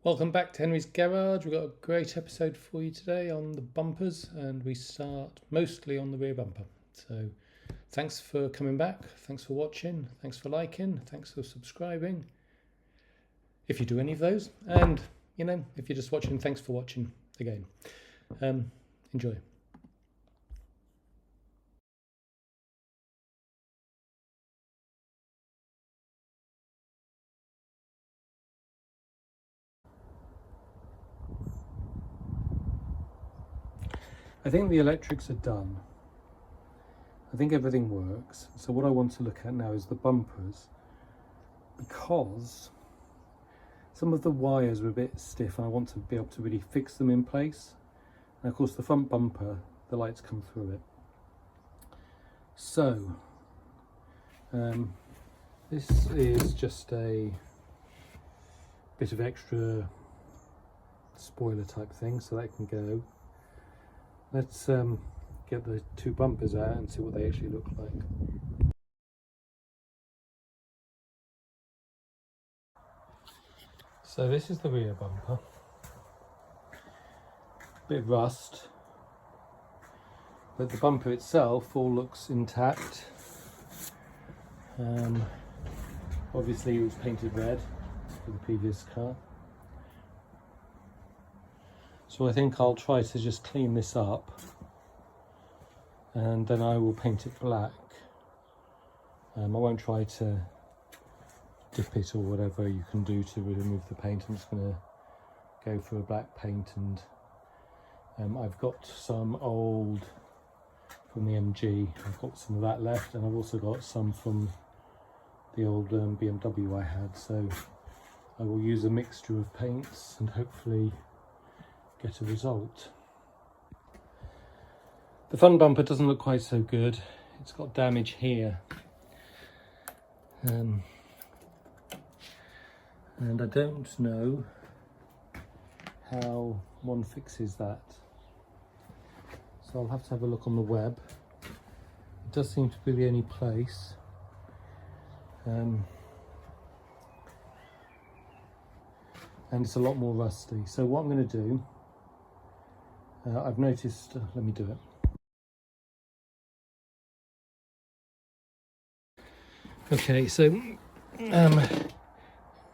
Welcome back to Henry's Garage. We've got a great episode for you today on the bumpers, and we start mostly on the rear bumper. So thanks for coming back, thanks for watching, thanks for liking, thanks for subscribing, if you do any of those, and if you're just watching, thanks for watching again. Enjoy. I think the electrics are done. I think everything works. So what I want to look at now is the bumpers, because some of the wires are a bit stiff and I want to be able to really fix them in place. And of course the front bumper, the lights come through it. So this is just a bit of extra spoiler type thing, so that can go. Let's get the two bumpers out and see what they actually look like. So this is the rear bumper. Bit of rust, but the bumper itself all looks intact. Obviously it was painted red for the previous car. So I think I'll try to just clean this up and then I will paint it black. I won't try to dip it or whatever you can do to remove the paint. I'm just going to go for a black paint, and I've got some old from the MG. I've got some of that left, and I've also got some from the old BMW I had. So I will use a mixture of paints and hopefully get a result. The front bumper doesn't look quite so good. It's got damage here. And I don't know how one fixes that. So I'll have to have a look on the web. It does seem to be the only place. And it's a lot more rusty. So what I'm going to do, I've noticed, let me do it. Okay, so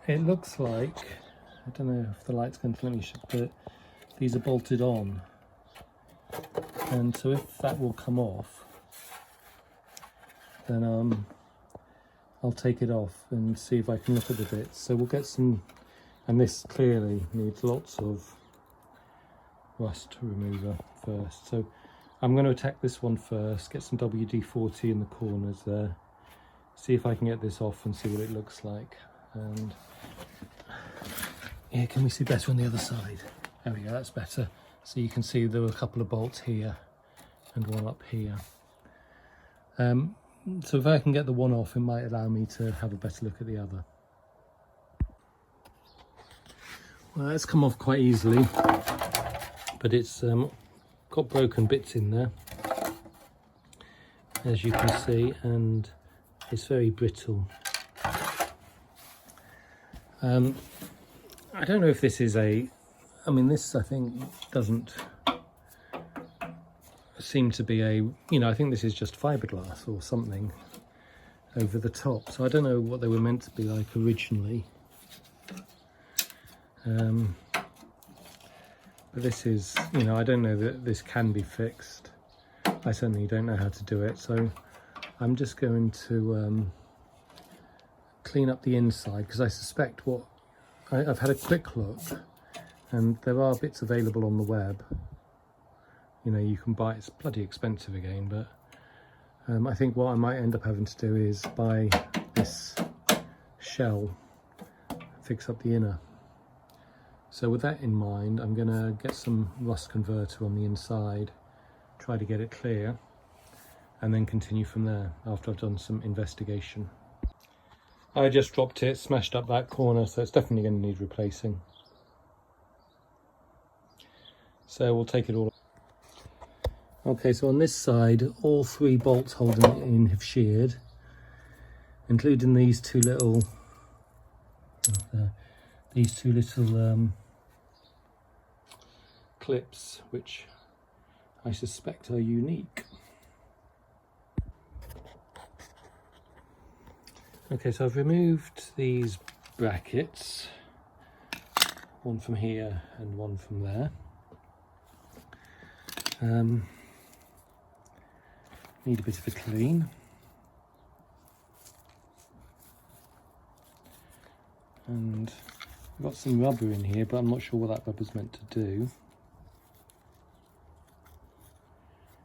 it looks like, I don't know if the light's going to let me show, but these are bolted on. And so if that will come off, then I'll take it off and see if I can look at the bits. So we'll get some, and this clearly needs lots of rust remover first. So I'm going to attack this one first, get some WD-40 in the corners there, see if I can get this off and see what it looks like. And yeah, can we see better on the other side? There we go, that's better. So you can see there were a couple of bolts here and one up here. So if I can get the one off, it might allow me to have a better look at the other. Well, it's come off quite easily, but it's got broken bits in there, as you can see, and it's very brittle. I don't know if this is this I think doesn't seem to be I think this is just fiberglass or something over the top. So I don't know what they were meant to be like originally. But this is, I don't know that this can be fixed. I certainly don't know how to do it. So I'm just going to clean up the inside, because I suspect I've had a quick look and there are bits available on the web. You can buy, it's bloody expensive again, but I think what I might end up having to do is buy this shell, fix up the inner. So with that in mind, I'm going to get some rust converter on the inside, try to get it clear, and then continue from there after I've done some investigation. I just dropped it, smashed up that corner, so it's definitely going to need replacing. So we'll take it all. Okay, so on this side, all three bolts holding it in have sheared, including these two little these two little clips, which I suspect are unique. Okay, so I've removed these brackets, one from here and one from there. Need a bit of a clean. And I've got some rubber in here, but I'm not sure what that rubber's meant to do.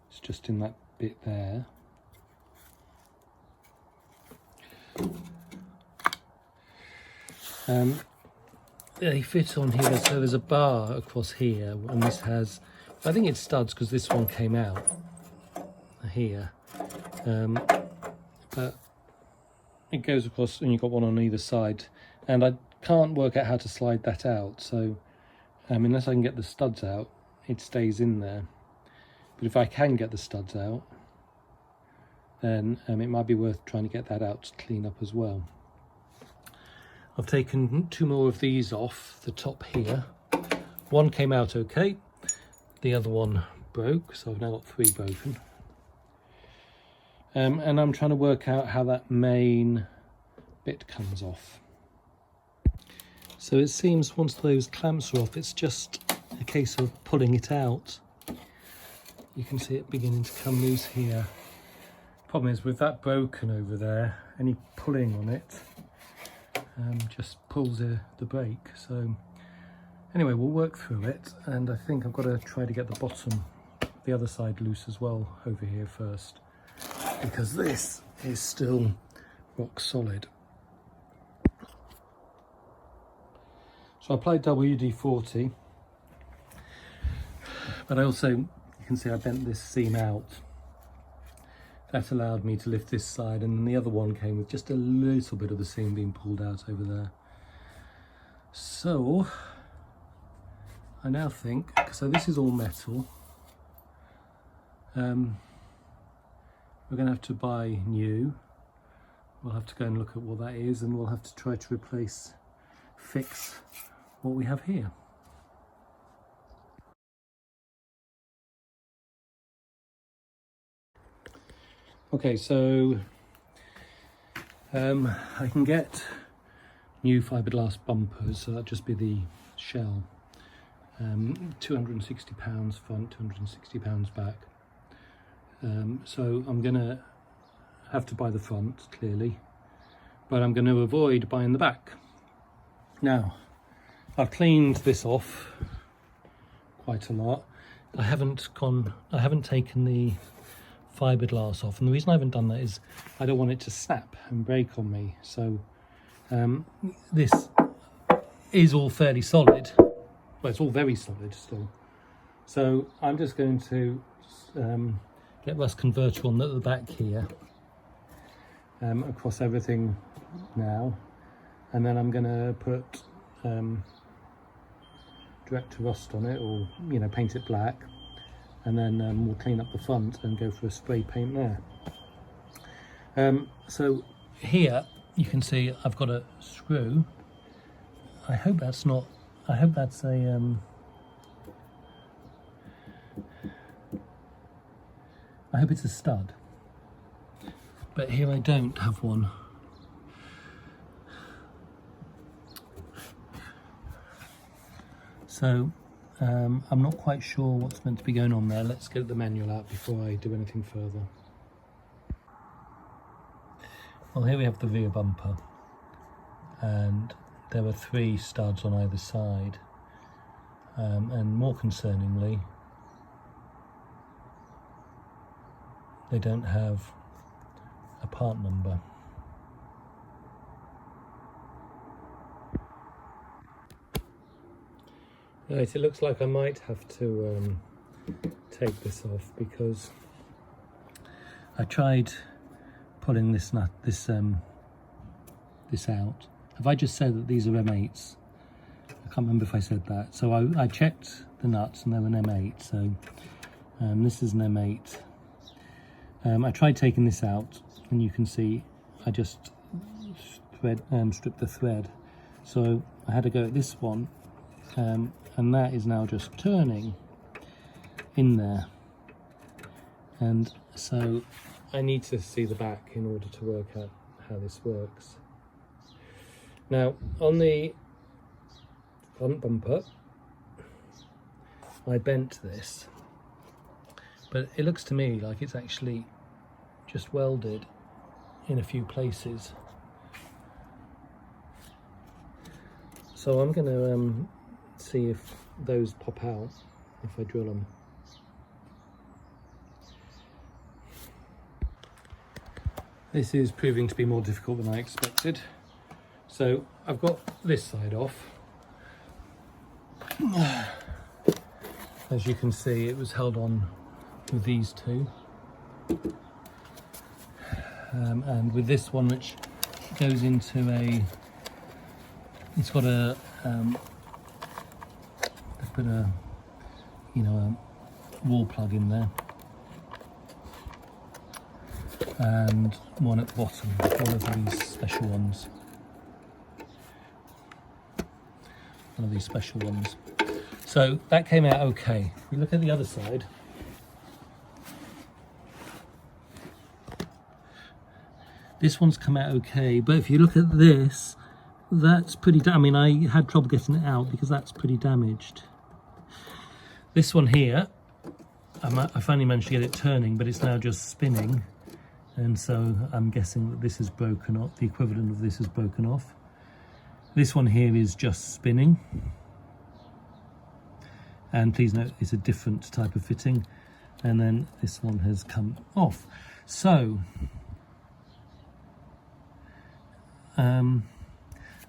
It's just in that bit there. They fit on here, so there's a bar across here, and this has, I think it's studs because this one came out here, but it goes across and you've got one on either side, and I can't work out how to slide that out, so unless I can get the studs out, it stays in there. But if I can get the studs out, then it might be worth trying to get that out to clean up as well. I've taken two more of these off the top here. One came out okay, the other one broke, so I've now got three broken. And I'm trying to work out how that main bit comes off. So it seems once those clamps are off, it's just a case of pulling it out. You can see it beginning to come loose here. Problem is, with that broken over there, any pulling on it just pulls the brake. So anyway, we'll work through it, and I think I've got to try to get the bottom, the other side, loose as well over here first, because this is still rock solid. So I applied WD-40, but I also, you can see I bent this seam out. That allowed me to lift this side, and then the other one came with just a little bit of the seam being pulled out over there. So I now think, so this is all metal, we're going to have to buy new. We'll have to go and look at what that is, and we'll have to try to fix what we have here. Okay, so I can get new fiberglass bumpers, so that'd just be the shell. £260 front, £260 back. So I'm gonna have to buy the front, clearly, but I'm going to avoid buying the back. Now, I've cleaned this off quite a lot. I haven't taken the fiberglass off, and the reason I haven't done that is I don't want it to snap and break on me. So this is all fairly solid. Well, it's all very solid still. So I'm just going to get rust converter on the back here, across everything now, and then I'm going to put direct to rust on it, or paint it black, and then we'll clean up the front and go for a spray paint there. So here you can see I've got a screw. I hope that's a I hope it's a stud, but here I don't have one. So I'm not quite sure what's meant to be going on there. Let's get the manual out before I do anything further. Well, here we have the rear bumper, and there are 3 studs on either side, and more concerningly, they don't have a part number. Right, it looks like I might have to take this off, because I tried pulling this out. Have I just said that these are M8s? I can't remember if I said that. So I checked the nuts and they were an M8. So this is an M8. I tried taking this out, and you can see I just stripped the thread So I had to go at this one, and that is now just turning in there. And so I need to see the back in order to work out how this works. Now on the front bumper, I bent this, but it looks to me like it's actually just welded in a few places. So I'm going to see if those pop out if I drill them. This is proving to be more difficult than I expected. So I've got this side off. As you can see, it was held on with these two. And with this one, which goes into it's got a, they put a, a wall plug in there. And one at the bottom, one of these special ones. One of these special ones. So that came out okay. If we look at the other side, this one's come out okay, but if you look at this, that's pretty, I mean, I had trouble getting it out because that's pretty damaged. This one here, I finally managed to get it turning, but it's now just spinning. And so I'm guessing that this is broken off, the equivalent of this is broken off. This one here is just spinning. And please note, it's a different type of fitting. And then this one has come off. So,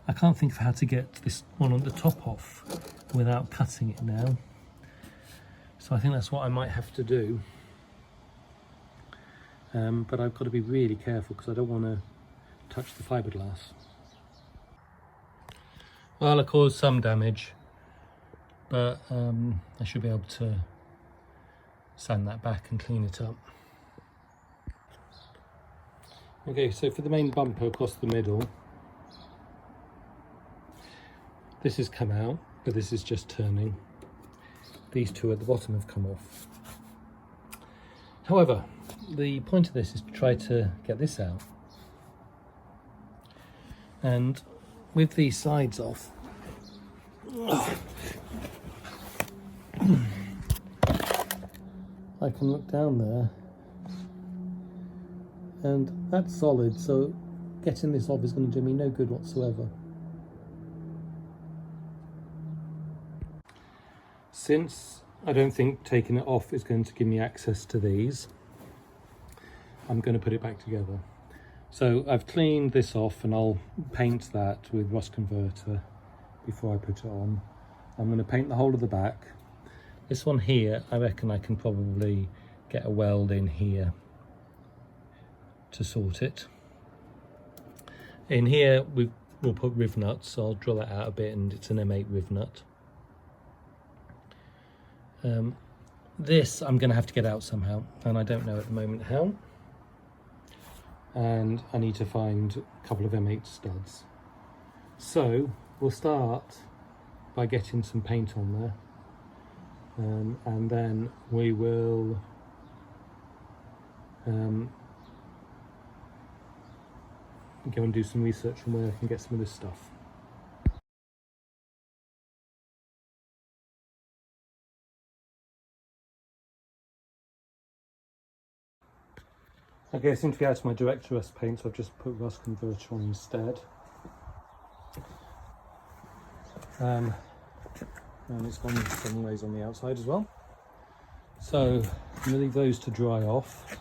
I can't think of how to get this one on the top off without cutting it now. So I think that's what I might have to do. But I've got to be really careful because I don't want to touch the fiberglass. Well, I caused some damage, but I should be able to sand that back and clean it up. Okay, so for the main bumper across the middle, this has come out, but this is just turning. These two at the bottom have come off. However, the point of this is to try to get this out. And with these sides off, I can look down there and that's solid, so getting this off is going to do me no good whatsoever. Since I don't think taking it off is going to give me access to these, I'm going to put it back together. So I've cleaned this off and I'll paint that with rust converter before I put it on. I'm going to paint the whole of the back. This one here, I reckon I can probably get a weld in here to sort it. In here we'll put riv nuts, so I'll drill that out a bit, and it's an M8 riv nut. This I'm going to have to get out somehow, and I don't know at the moment how. And I need to find a couple of M8 studs. So we'll start by getting some paint on there, and then we will go and do some research on where I can get some of this stuff. Okay, I seem to be out of my direct rust paint, so I've just put rust converter on instead. And it's gone some ways on the outside as well. So I'm going to leave those to dry off.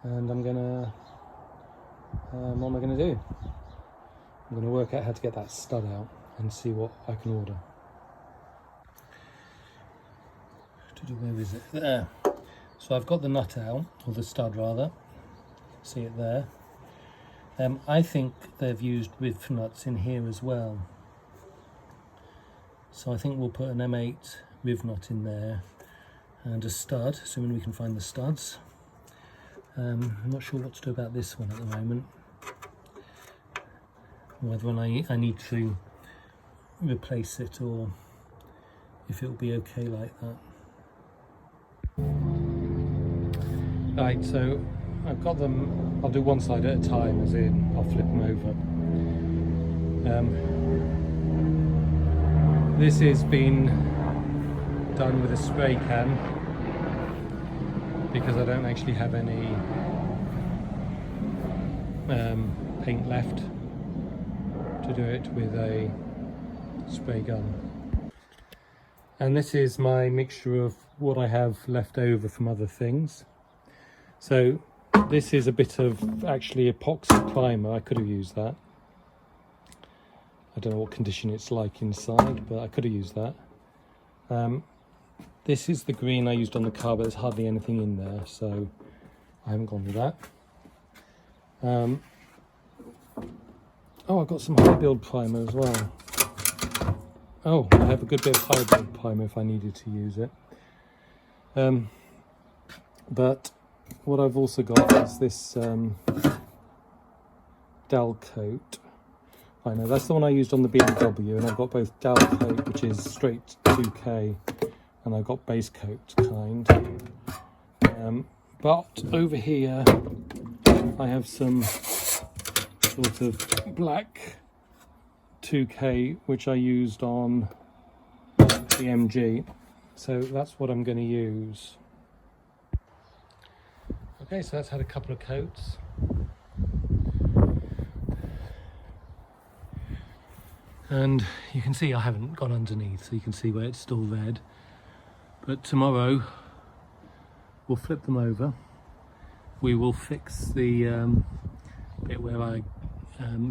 And I'm going to, what am I going to do? I'm going to work out how to get that stud out and see what I can order. Where is it? There. So I've got the nut out, or the stud rather. See it there. I think they've used riv nuts in here as well. So I think we'll put an M8 riv nut in there and a stud, assuming we can find the studs. I'm not sure what to do about this one at the moment. whether I need to replace it or if it'll be okay like that. Right, so I've got them, I'll do one side at a time, as in I'll flip them over. This has been done with a spray can because I don't actually have any paint left to do it with a spray gun. And this is my mixture of what I have left over from other things. So this is a bit of actually epoxy primer. I could have used that. I don't know what condition it's like inside, but I could have used that. This is the green I used on the car, but there's hardly anything in there, so I haven't gone with that. Oh, I've got some high build primer as well. Oh, I have a good bit of high build primer if I needed to use it. But what I've also got is this Dal coat. I know that's the one I used on the BMW, and I've got both Dal coat, which is straight 2K, and I've got base coat kind. But over here I have some sort of black 2K, which I used on the MG, so that's what I'm going to use. Okay, so that's had a couple of coats. And you can see I haven't gone underneath, so you can see where it's still red. But tomorrow we'll flip them over. We will fix the bit where I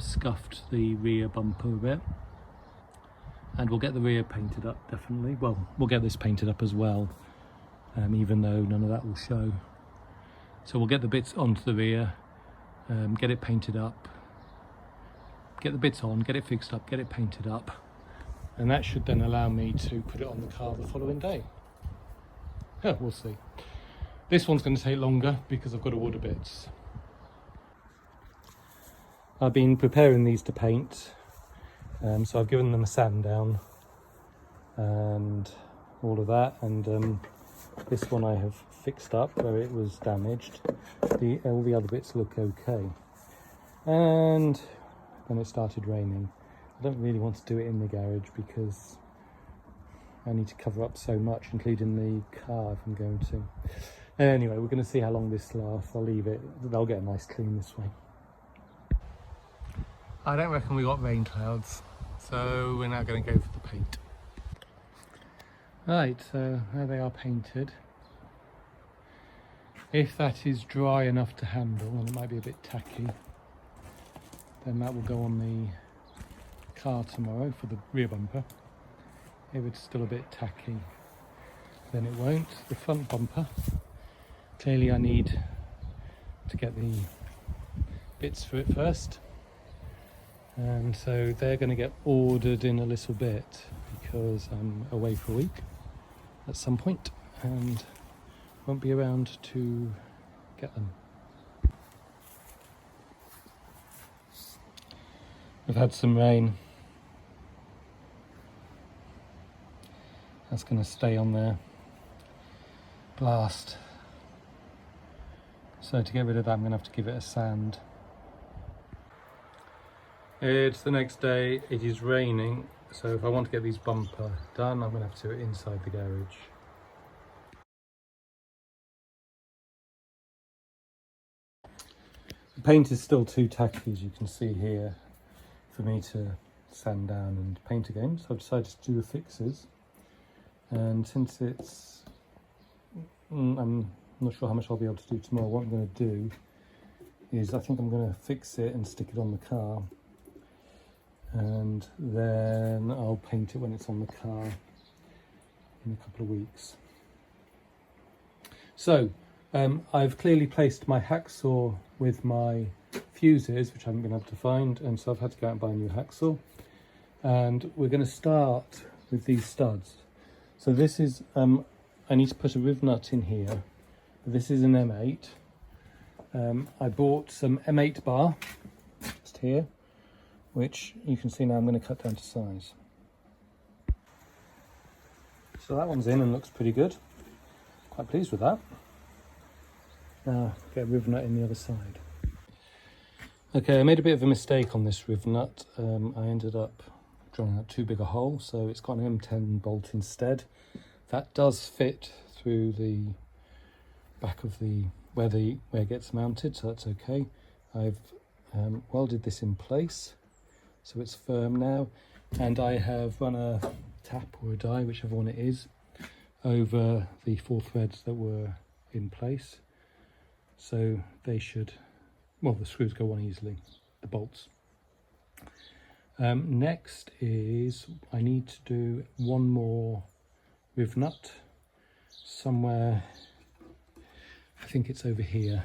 scuffed the rear bumper a bit. And we'll get the rear painted up, definitely. Well, we'll get this painted up as well, even though none of that will show. So we'll get the bits onto the rear, get it painted up, get the bits on, get it fixed up, get it painted up, and that should then allow me to put it on the car the following day. Yeah, we'll see. This one's going to take longer because I've got to order bits. I've been preparing these to paint, so I've given them a sand down and all of that, and this one I have fixed up where it was damaged. All the other bits look okay. And then it started raining. I don't really want to do it in the garage because I need to cover up so much, including the car if I'm going to. Anyway, we're going to see how long this lasts. I'll leave it. They'll get a nice clean this way. I don't reckon we got rain clouds, so we're now going to go for the paint. Right, so there they are painted. If that is dry enough to handle, and it might be a bit tacky, then that will go on the car tomorrow for the rear bumper. If it's still a bit tacky, then it won't. The front bumper, clearly I need to get the bits for it first, and so they're going to get ordered in a little bit because I'm away for a week at some point and won't be around to get them. We've had some rain. That's going to stay on there. Blast. So to get rid of that, I'm going to have to give it a sand. It's the next day. It is raining, so if I want to get these bumper done, I'm going to have to do it inside the garage. The paint is still too tacky, as you can see here, for me to sand down and paint again, so I've decided to do the fixes. And since it's, I'm not sure how much I'll be able to do tomorrow, what I'm going to do is I think I'm going to fix it and stick it on the car, and then I'll paint it when it's on the car in a couple of weeks. So I've clearly placed my hacksaw with my fuses, which I haven't been able to find, and so I've had to go out and buy a new hacksaw. And we're going to start with these studs. So this is, I need to put a riv nut in here. This is an M8. I bought some M8 bar, just here, which you can see now I'm going to cut down to size. So that one's in and looks pretty good. Quite pleased with that. Now get a riv nut in the other side. Okay, I made a bit of a mistake on this riv nut. I ended up drilling out too big a hole, so it's got an M10 bolt instead. That does fit through the back of the where it gets mounted, so that's okay. I've welded this in place, so it's firm now, and I have run a tap or a die, whichever one it is, over the 4 threads that were in place, so they should, well, the screws go on easily, the bolts. Next is I need to do one more riv nut somewhere. I think it's over here,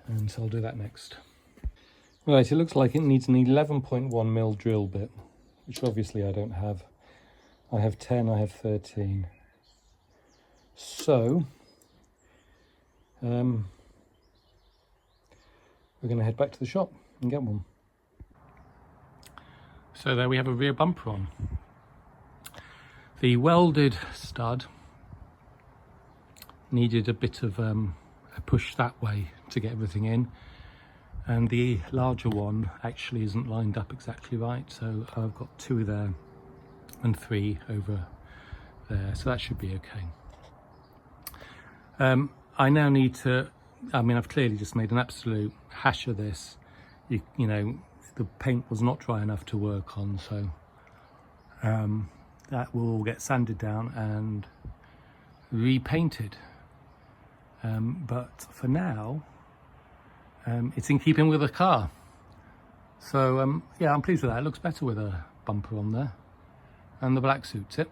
and so I'll do that next. Right, it looks like it needs an 11.1mm drill bit, which obviously I don't have. I have 10, I have 13. So we're going to head back to the shop and get one. So there we have a rear bumper on. The welded stud needed a bit of a push that way to get everything in, and the larger one actually isn't lined up exactly right, so I've got 2 there and 3 over there, so that should be okay. I now need to, I mean, I've clearly just made an absolute hash of this. You know, the paint was not dry enough to work on, so that will all get sanded down and repainted. But for now, it's in keeping with the car. So yeah, I'm pleased with that. It looks better with a bumper on there, and the black suits it.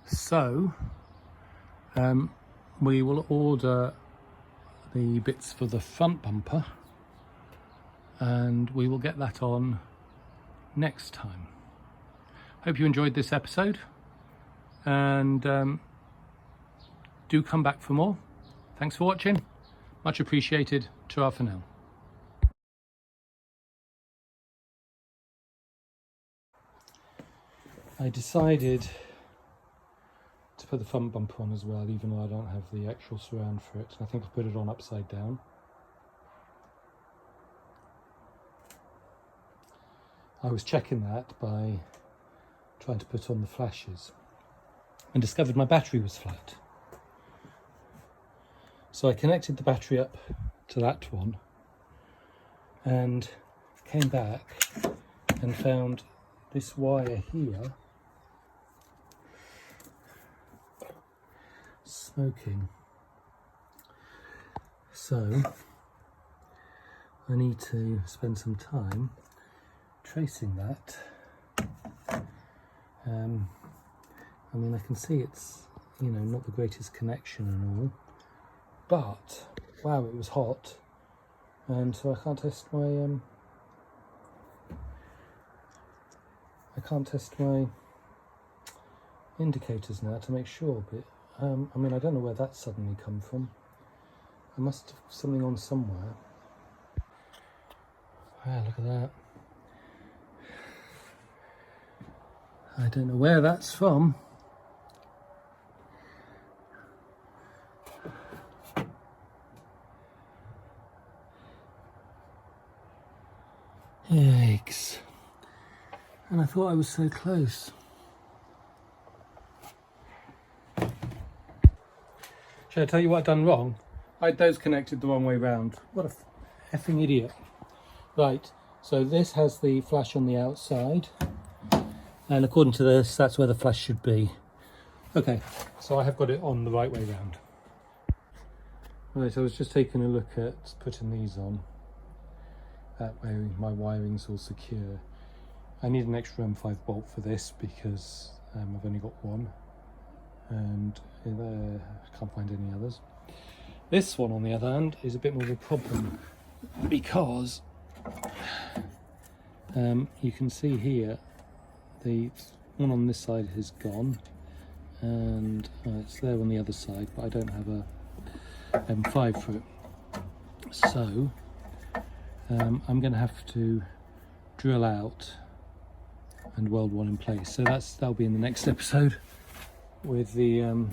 So we will order the bits for the front bumper, and we will get that on next time. Hope you enjoyed this episode, and do come back for more. Thanks for watching, much appreciated. Ta-ra for now. I decided to put the front bumper on as well, even though I don't have the actual surround for it. I think I put it on upside down. I was checking that by trying to put on the flashes and discovered my battery was flat. So I connected the battery up to that one and came back and found this wire here smoking. So I need to spend some time tracing that. I mean, I can see it's, you know, not the greatest connection and all, but wow, it was hot, and so I can't test my indicators now to make sure. But I mean, I don't know where that suddenly come from. I must have something on somewhere. Wow, look at that. I don't know where that's from. Yikes. And I thought I was so close. Shall I tell you what I've done wrong? I had those connected the wrong way round. What a effing idiot. Right, so this has the flash on the outside, and according to this, that's where the flash should be. Okay, so I have got it on the right way round. Right, I was just taking a look at putting these on. That way my wiring's all secure. I need an extra M5 bolt for this because I've only got one, and I can't find any others. This one, on the other hand, is a bit more of a problem because you can see here the one on this side has gone, and it's there on the other side, but I don't have a M5 for it. So I'm going to have to drill out and weld one in place. So that'll be in the next episode with the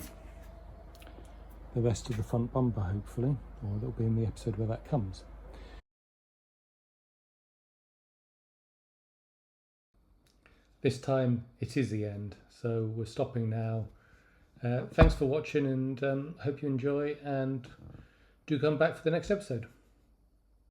rest of the front bumper, hopefully, or it'll be in the episode where that comes. This time it is the end, so we're stopping now. Thanks for watching, and hope you enjoy, and do come back for the next episode.